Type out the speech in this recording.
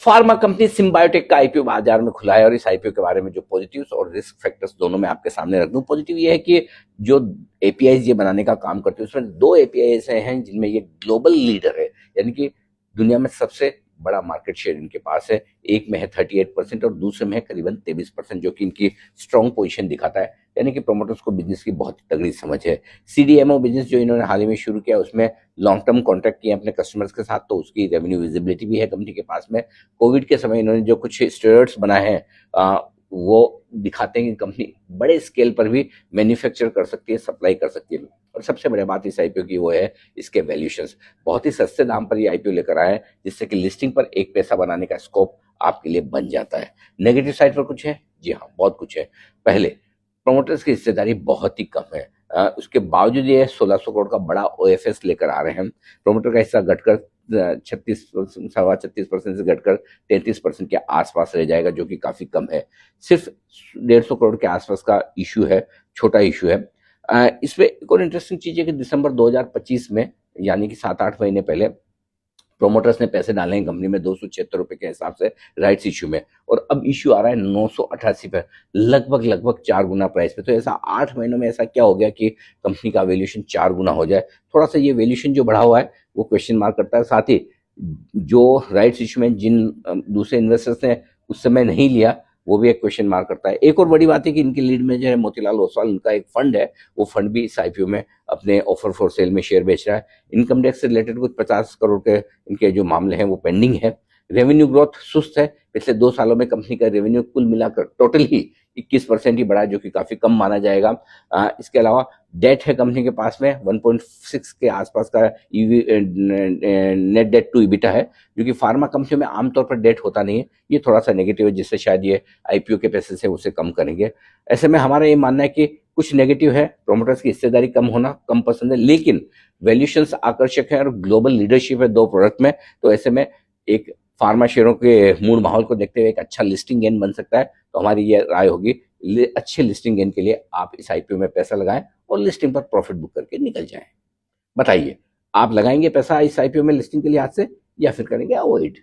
Pharma company सिम्बायोटेक का IPO बाजार में खुला है और इस आईपीओ के बारे में जो पॉजिटिव्स और रिस्क फैक्टर्स दोनों मैं आपके सामने रख दूं। पॉजिटिव ये है कि जो एपीआईज ये बनाने का काम करते हैं उसमें दो एपीआई ऐसे हैं जिनमें ये ग्लोबल लीडर है, यानी कि दुनिया में सबसे बड़ा मार्केट शेयर इनके पास है। एक में है 38% और दूसरे में है करीबन 23%, जो कि इनकी स्ट्रॉन्ग पोजीशन दिखाता है, यानी कि प्रोमोटर्स को बिजनेस की बहुत तगड़ी समझ है। सीडीएमओ बिजनेस जो इन्होंने हाल ही में शुरू किया उसमें लॉन्ग टर्म कॉन्ट्रैक्ट किए अपने कस्टमर्स के साथ, तो उसकी रेवेन्यू विजिबिलिटी भी है कंपनी के पास में। कोविड के समय इन्होंने जो कुछ स्टेरॉइड्स बनाए हैं वो दिखाते हैं कि कंपनी बड़े स्केल पर भी मैन्युफैक्चर कर सकती है, सप्लाई कर सकती है। और सबसे बड़ी बात इस आईपीओ की वो है इसके वैल्यूएशंस। बहुत ही सस्ते दाम पर ये आईपीओ लेकर आए हैं, जिससे कि लिस्टिंग पर एक पैसा बनाने का स्कोप आपके लिए बन जाता है। नेगेटिव साइड पर कुछ है? जी हाँ, बहुत कुछ है। पहले, प्रोमोटर्स की हिस्सेदारी बहुत ही कम है। उसके बावजूद ये 1600 करोड़ का बड़ा ओएफएस लेकर आ रहे हैं। प्रोमोटर का हिस्सा घटकर 36% से घटकर 33% के आसपास रह जाएगा, जो कि काफी कम है। सिर्फ 150 करोड़ के आसपास का इशू है, छोटा इशू है। इसमें एक और इंटरेस्टिंग चीज है कि दिसंबर 2025 में, यानी कि 7-8 महीने पहले, प्रोमोटर्स ने पैसे डाले हैं कंपनी में 276 रुपए के हिसाब से राइट्स इशू में, और अब इशू आ रहा है 988 पे, लगभग 4 गुना प्राइस पे। तो ऐसा 8 महीनों में ऐसा क्या हो गया कि कंपनी का वैल्यूएशन 4 गुना हो जाए? थोड़ा सा ये वैल्यूएशन जो बढ़ा हुआ है वो क्वेश्चन मार्क करता है। साथ ही जो राइट्स इशू में जिन दूसरे इन्वेस्टर्स ने उस समय नहीं लिया, वो भी एक क्वेश्चन मार्क करता है। एक और बड़ी बात है कि इनके लीड में जो है मोतीलाल ओसवाल, उनका एक फंड है, वो फंड भी इस आईपीओ में अपने ऑफर फॉर सेल में शेयर बेच रहा है। इनकम टैक्स से रिलेटेड कुछ 50 करोड़ के इनके जो मामले हैं वो पेंडिंग है। रेवेन्यू ग्रोथ सुस्त है। पिछले 2 सालों में कंपनी का रेवेन्यू कुल मिलाकर टोटल ही 21% ही बढ़ा है, जो कि काफी कम माना जाएगा। इसके अलावा डेट है कंपनी के पास में 1.6 के आसपास का नेट डेट टू इबिटा है, जो कि फार्मा कंपनियों में आमतौर पर डेट होता नहीं है। ये थोड़ा सा नेगेटिव है, जिससे शायद ये आईपीओ के पैसे से उसे कम करेंगे। ऐसे में हमारा ये मानना है कि कुछ नेगेटिव है, प्रोमोटर्स की हिस्सेदारी कम होना कम पसंद है, लेकिन वैल्यूएशंस आकर्षक है और ग्लोबल लीडरशिप है 2 प्रोडक्ट में। तो ऐसे में एक फार्मा शेयरों के मूड माहौल को देखते हुए एक अच्छा लिस्टिंग गेन बन सकता है। तो हमारी ये राय होगी, अच्छे लिस्टिंग गेन के लिए आप इस आईपीओ में पैसा लगाएं और लिस्टिंग पर प्रॉफिट बुक करके निकल जाएं। बताइए, आप लगाएंगे पैसा इस आईपीओ में लिस्टिंग के लिए आज से, या फिर करेंगे अवॉइड?